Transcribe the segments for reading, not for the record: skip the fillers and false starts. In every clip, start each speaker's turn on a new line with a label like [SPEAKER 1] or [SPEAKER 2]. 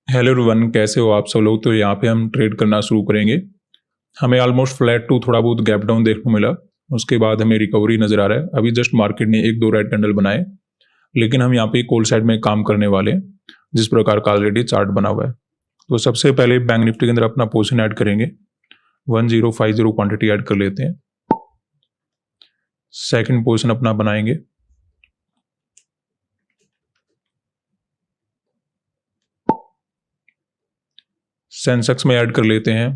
[SPEAKER 1] Hello everyone, कैसे हो आप सब लोग। तो यहाँ पे हम ट्रेड करना शुरू करेंगे। हमें ऑलमोस्ट फ्लैट टू थोड़ा बहुत गैप डाउन देखने को मिला, उसके बाद हमें रिकवरी नजर आ रहा है। अभी जस्ट मार्केट ने एक दो रेड कैंडल बनाए, लेकिन हम यहाँ पे कॉल साइड में काम करने वाले हैं, जिस प्रकार का ऑलरेडी चार्ट बना हुआ है। तो सबसे पहले बैंक निफ्टी के अंदर अपना पोजिशन ऐड करेंगे। 1050 क्वांटिटी ऐड कर लेते हैं। सेकंड पोजिशन अपना बनाएंगे। सेंसेक्स में ऐड कर लेते हैं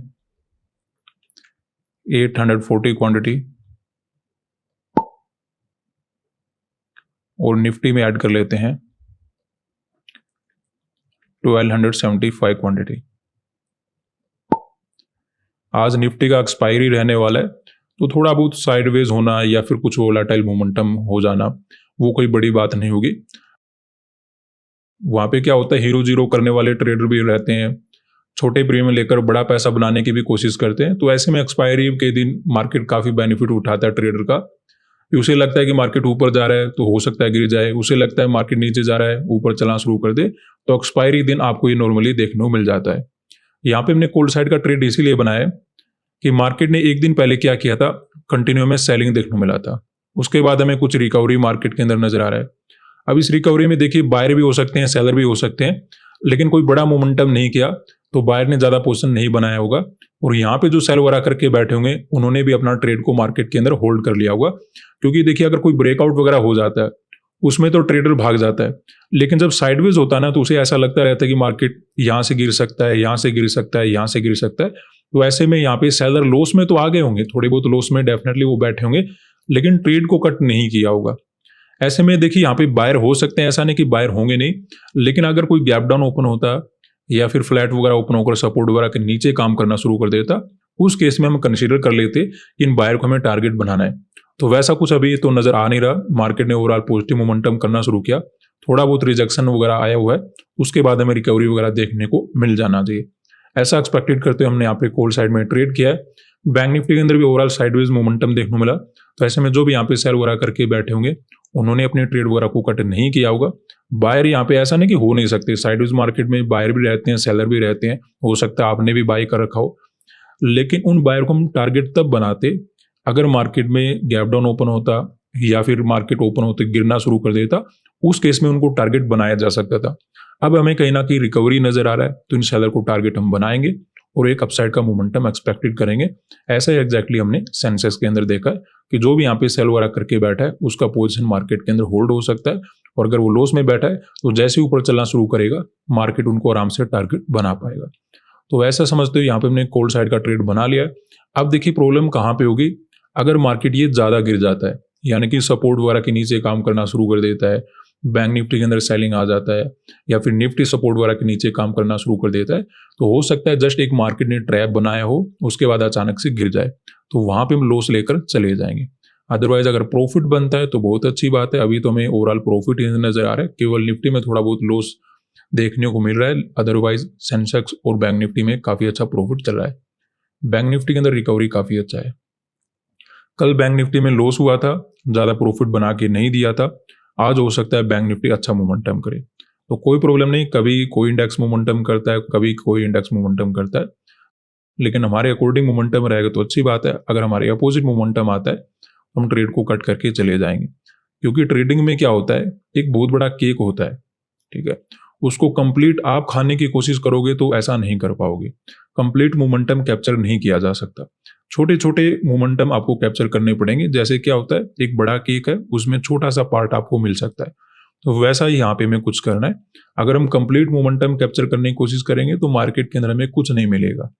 [SPEAKER 1] 840 क्वांटिटी, और निफ्टी में ऐड कर लेते हैं 1275 क्वांटिटी। आज निफ्टी का एक्सपायरी रहने वाला है, तो थोड़ा बहुत साइडवेज होना या फिर कुछ वोलाटाइल मोमेंटम हो जाना, वो कोई बड़ी बात नहीं होगी। वहां पे क्या होता है, हीरो जीरो करने वाले ट्रेडर भी रहते हैं, छोटे प्रीमियम लेकर बड़ा पैसा बनाने की भी कोशिश करते हैं। तो ऐसे में एक्सपायरी के दिन मार्केट काफी बेनिफिट उठाता है ट्रेडर का। उसे लगता है कि मार्केट ऊपर जा रहा है तो हो सकता है गिर जाए, उसे लगता है मार्केट नीचे जा रहा है ऊपर चलना शुरू कर दे, तो एक्सपायरी दिन आपको ये नॉर्मली देखने को मिल जाता है। यहाँ पे हमने कोल्ड साइड का ट्रेड इसीलिए बनाया कि मार्केट ने एक दिन पहले क्या किया था, कंटिन्यू में सेलिंग देखने को मिला था। उसके बाद हमें कुछ रिकवरी मार्केट के अंदर नजर आ रहा है। अब इस रिकवरी में देखिए, बायर भी हो सकते हैं, सेलर भी हो सकते हैं, लेकिन कोई बड़ा मोमेंटम नहीं किया, तो बायर ने ज्यादा पोजीशन नहीं बनाया होगा। और यहाँ पे जो सेल वगैरह करके बैठे होंगे, उन्होंने भी अपना ट्रेड को मार्केट के अंदर होल्ड कर लिया होगा। क्योंकि देखिए, अगर कोई ब्रेकआउट वगैरह हो जाता है उसमें तो ट्रेडर भाग जाता है, लेकिन जब साइडवेज होता है ना, तो उसे ऐसा लगता रहता है कि मार्केट यहाँ से गिर सकता है, यहाँ से गिर सकता है, यहाँ से गिर सकता है। तो ऐसे में यहाँ पे सेलर लॉस में तो आ गए होंगे, थोड़े बहुत लॉस में डेफिनेटली वो बैठे होंगे, लेकिन ट्रेड को कट नहीं किया होगा। ऐसे में देखिए, यहाँ पे बायर हो सकते हैं, ऐसा नहीं कि बायर होंगे नहीं, लेकिन अगर कोई गैप डाउन ओपन होता या फिर फ्लैट वगैरह ओपन होकर सपोर्ट वगैरह के नीचे काम करना शुरू कर देता, उस केस में हम कंसीडर कर लेते इन बायर को हमें टारगेट बनाना है। तो वैसा कुछ अभी तो नजर आ नहीं रहा। मार्केट ने ओवरऑल पॉजिटिव मोमेंटम करना शुरू किया, थोड़ा बहुत रिजेक्शन वगैरह आया हुआ है, उसके बाद हमें रिकवरी वगैरह देखने को मिल जाना चाहिए। ऐसा एक्सपेक्टेड करते हुए हमने यहाँ पे कॉल साइड में ट्रेड किया है। बैंक निफ्टी के अंदर भी ओवरऑल साइडवेज मोमेंटम देखने को मिला। तो ऐसे में जो भी यहाँ पे सेल वगैरह करके बैठे होंगे, उन्होंने अपने ट्रेड वगैरह को कट नहीं किया होगा। बायर यहाँ पे ऐसा नहीं कि हो नहीं सकते, साइडवेज मार्केट में बायर भी रहते हैं, सेलर भी रहते हैं, हो सकता है आपने भी बाई कर रखा हो, लेकिन उन बायर को हम टारगेट तब बनाते अगर मार्केट में गैप डाउन ओपन होता या फिर मार्केट ओपन होते गिरना शुरू कर देता, उस केस में उनको टारगेट बनाया जा सकता था। अब हमें कहीं ना कहीं रिकवरी नजर आ रहा है, तो इन सेलर को टारगेट हम बनाएंगे और एक अपसाइड का मोमेंटम एक्सपेक्टेड करेंगे। ऐसा ही एग्जैक्टली हमने सेंसेक्स के अंदर देखा है कि जो भी यहाँ पे सेल वगैरह करके बैठा है, उसका पोजीशन मार्केट के अंदर होल्ड हो सकता है, और अगर वो लॉस में बैठा है तो जैसे ऊपर चलना शुरू करेगा, मार्केट उनको आराम से टारगेट बना पाएगा। तो ऐसा समझते हुए यहाँ पे हमने कोल्ड साइड का ट्रेड बना लिया है। अब देखिए, प्रॉब्लम कहाँ पे होगी, अगर मार्केट ये ज्यादा गिर जाता है, यानी कि सपोर्ट वगैरह के नीचे काम करना शुरू कर देता है, बैंक निफ्टी के अंदर सेलिंग आ जाता है, या फिर निफ्टी सपोर्ट वगैरह के नीचे काम करना शुरू कर देता है, तो हो सकता है जस्ट एक मार्केट ने ट्रैप बनाया हो, उसके बाद अचानक से गिर जाए, तो वहां पे हम लॉस लेकर चले जाएंगे। अदरवाइज अगर प्रॉफिट बनता है तो बहुत अच्छी बात है। अभी तो हमें ओवरऑल प्रॉफिट नजर आ रहा है, केवल निफ्टी में थोड़ा बहुत लॉस देखने को मिल रहा है, अदरवाइज सेंसेक्स और बैंक निफ्टी में काफी अच्छा प्रॉफिट चल रहा है। बैंक निफ्टी के अंदर रिकवरी काफी अच्छा है। कल बैंक निफ्टी में लॉस हुआ था, ज्यादा प्रॉफिट बना के नहीं दिया था। आज हो सकता है बैंक निफ्टी अच्छा मोमेंटम करे, तो कोई प्रॉब्लम नहीं। कभी कोई इंडेक्स मोमेंटम करता है, कभी कोई इंडेक्स मोमेंटम करता है, लेकिन हमारे अकॉर्डिंग मोमेंटम रहेगा तो अच्छी बात है। अगर हमारे अपोजिट मोमेंटम आता है तो हम ट्रेड को कट करके चले जाएंगे, क्योंकि ट्रेडिंग में क्या होता है, एक बहुत बड़ा केक होता है, ठीक है, उसको कंप्लीट आप खाने की कोशिश करोगे तो ऐसा नहीं कर पाओगे। कंप्लीट मोमेंटम कैप्चर नहीं किया जा सकता, छोटे छोटे मोमेंटम आपको कैप्चर करने पड़ेंगे। जैसे क्या होता है, एक बड़ा केक है, उसमें छोटा सा पार्ट आपको मिल सकता है, तो वैसा ही यहाँ पे हमें कुछ करना है। अगर हम कंप्लीट मोमेंटम कैप्चर करने की कोशिश करेंगे तो मार्केट के अंदर हमें कुछ नहीं मिलेगा,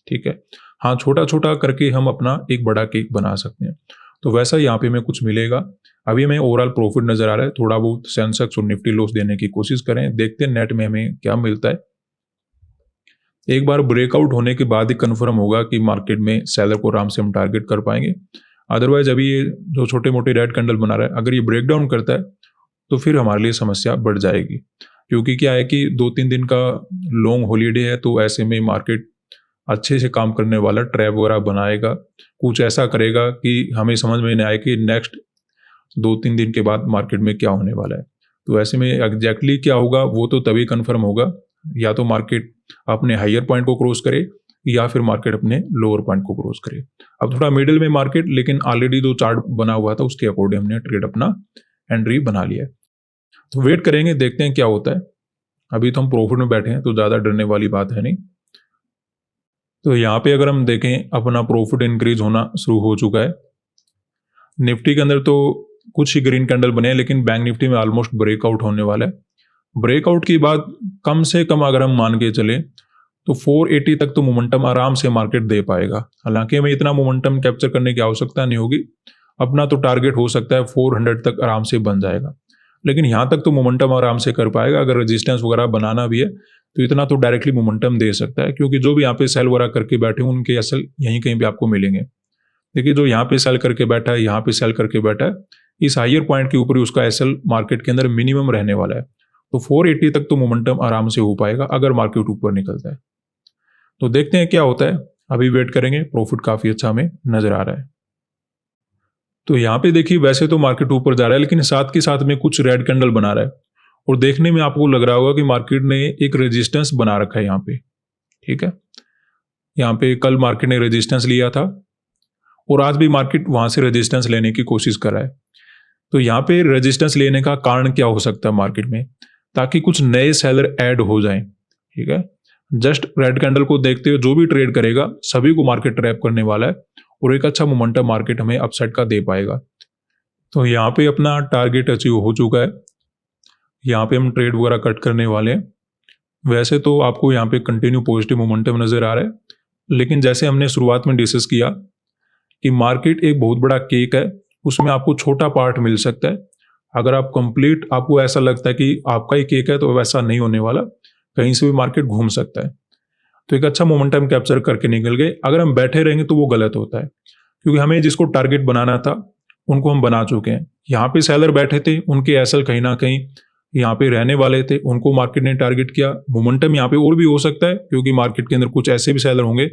[SPEAKER 1] ठीक है। हाँ, छोटा छोटा करके हम अपना एक बड़ा केक बना सकते हैं, तो वैसा यहाँ पे हमें कुछ मिलेगा। अभी हमें ओवरऑल प्रॉफिट नजर आ रहा है, थोड़ा बहुत सेंसेक्स और निफ्टी लॉस देने की कोशिश करें, देखते हैं नेट में हमें क्या मिलता है। एक बार ब्रेकआउट होने के बाद ही कंफर्म होगा कि मार्केट में सेलर को आराम से हम टारगेट कर पाएंगे। अदरवाइज अभी ये जो छोटे मोटे रेड कैंडल बना रहा है, अगर ये ब्रेकडाउन करता है तो फिर हमारे लिए समस्या बढ़ जाएगी, क्योंकि क्या है कि 2-3 दिन का लॉन्ग हॉलीडे है, तो ऐसे में मार्केट अच्छे से काम करने वाला ट्रैप वगैरह बनाएगा, कुछ ऐसा करेगा कि हमें समझ में नहीं आए कि नेक्स्ट 2-3 दिन के बाद मार्केट में क्या होने वाला है। तो ऐसे में एग्जैक्टली क्या होगा वो तो तभी कंफर्म होगा, या तो मार्केट अपने हायर पॉइंट को क्रॉस करे या फिर मार्केट अपने लोअर पॉइंट को क्रॉस करे। अब थोड़ा मिडिल में मार्केट, लेकिन ऑलरेडी जो चार्ट बना हुआ था उसके अकॉर्डिंग हमने ट्रेड अपना एंट्री बना लिया है। तो वेट करेंगे, देखते हैं क्या होता है। अभी तो हम प्रॉफिट में बैठे हैं तो ज़्यादा डरने वाली बात है नहीं। तो यहाँ पे अगर हम देखें अपना प्रॉफिट इंक्रीज होना शुरू हो चुका है। निफ्टी के अंदर तो कुछ ही ग्रीन कैंडल बने हैं, लेकिन बैंक निफ्टी में ऑलमोस्ट ब्रेकआउट होने वाला है। ब्रेकआउट की बात कम से कम अगर हम मान के चले तो 480 तक तो मोमेंटम आराम से मार्केट दे पाएगा। हालांकि हमें इतना मोमेंटम कैप्चर करने की आवश्यकता नहीं होगी, अपना तो टारगेट हो सकता है 400 तक आराम से बन जाएगा, लेकिन यहाँ तक तो मोमेंटम आराम से कर पाएगा। अगर रेजिस्टेंस वगैरह बनाना भी है तो इतना तो डायरेक्टली मोमेंटम दे सकता है, क्योंकि जो भी यहाँ पे सेल वगैरह करके बैठे हैं उनके असल यहीं कहीं भी आपको मिलेंगे। देखिए जो यहाँ पे सेल करके बैठा है, यहाँ पे सेल करके बैठा है, इस हायर पॉइंट के ऊपर ही उसका एसएल मार्केट के अंदर मिनिमम रहने वाला है। तो 480 तक तो मोमेंटम आराम से हो पाएगा अगर मार्केट ऊपर निकलता है। तो देखते हैं क्या होता है, अभी वेट करेंगे। प्रॉफिट काफी अच्छा हमें नजर आ रहा है। तो यहाँ पे देखिए वैसे तो मार्केट ऊपर जा रहा है, लेकिन साथ के साथ में कुछ रेड कैंडल बना रहा है और देखने में आपको लग रहा होगा कि मार्केट ने एक रेजिस्टेंस बना रखा है यहाँ पे। ठीक है, यहाँ पे कल मार्केट ने रेजिस्टेंस लिया था और आज भी मार्केट वहां से रेजिस्टेंस लेने की कोशिश कर रहा है। तो यहाँ पे रेजिस्टेंस लेने का कारण क्या हो सकता है मार्केट में, ताकि कुछ नए सेलर ऐड हो जाएं। ठीक है, जस्ट रेड कैंडल को देखते हुए जो भी ट्रेड करेगा सभी को मार्केट ट्रैप करने वाला है और एक अच्छा मोमेंटम मार्केट हमें अपसाइड का दे पाएगा। तो यहाँ पे अपना टारगेट अचीव हो चुका है। यहाँ पे हम ट्रेड वगैरह कट करने वाले हैं। वैसे तो आपको यहाँ पे कंटिन्यू पॉजिटिव मोमेंटम नजर आ रहा है, लेकिन जैसे हमने शुरुआत में डिस्कस किया कि मार्केट एक बहुत बड़ा केक है, उसमें आपको छोटा पार्ट मिल सकता है। अगर आप कंप्लीट, आपको ऐसा लगता है कि आपका ही केक है, तो वैसा नहीं होने वाला, कहीं से भी मार्केट घूम सकता है। तो एक अच्छा मोमेंटम कैप्चर करके निकल गए। अगर हम बैठे रहेंगे तो वो गलत होता है, क्योंकि हमें जिसको टारगेट बनाना था उनको हम बना चुके हैं। यहाँ पे सेलर बैठे थे, उनके एसएल कहीं ना कहीं यहाँ पे रहने वाले थे, उनको मार्केट ने टारगेट किया। मोमेंटम यहाँ पे और भी हो सकता है, क्योंकि मार्केट के अंदर कुछ ऐसे भी सेलर होंगे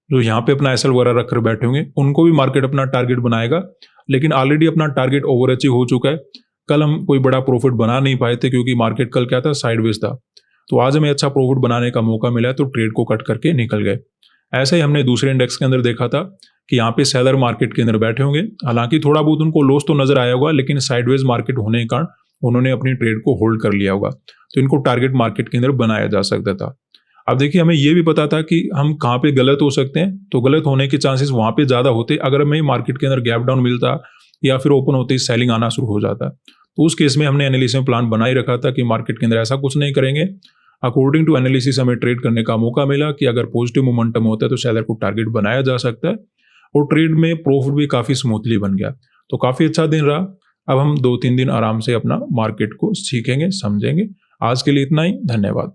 [SPEAKER 1] जो यहाँ पे अपना एसएल वगैरह रखकर बैठे होंगे, उनको भी मार्केट अपना टारगेट बनाएगा। लेकिन ऑलरेडी अपना टारगेट ओवर अचीव हो चुका है। कल हम कोई बड़ा प्रॉफिट बना नहीं पाए थे, क्योंकि मार्केट कल क्या था, साइडवेज था। तो आज हमें अच्छा प्रॉफिट बनाने का मौका मिला है, तो ट्रेड को कट करके निकल गए। ऐसे ही हमने दूसरे इंडेक्स के अंदर देखा था कि यहाँ पे सेलर मार्केट के अंदर बैठे होंगे, हालांकि थोड़ा बहुत उनको लॉस तो नजर आया होगा, लेकिन साइडवेज मार्केट होने के कारण उन्होंने अपनी ट्रेड को होल्ड कर लिया होगा। तो इनको टारगेट मार्केट के अंदर बनाया जा सकता था। अब देखिए हमें यह भी पता था कि हम कहाँ पे गलत हो सकते हैं, तो गलत होने के चांसेस वहां पे ज्यादा होते अगर हमें मार्केट के अंदर गैप डाउन मिलता या फिर ओपन होते ही सेलिंग आना शुरू हो जाता। तो उस केस में हमने एनालिसिस में प्लान बना ही रखा था कि मार्केट के अंदर ऐसा कुछ नहीं करेंगे। अकॉर्डिंग टू एनालिसिस हमें ट्रेड करने का मौका मिला कि अगर पॉजिटिव मोमेंटम होता है तो सेलर को टारगेट बनाया जा सकता है, और ट्रेड में प्रॉफिट भी काफी स्मूथली बन गया। तो काफी अच्छा दिन रहा। अब हम 2-3 दिन आराम से अपना मार्केट को सीखेंगे, समझेंगे। आज के लिए इतना ही, धन्यवाद।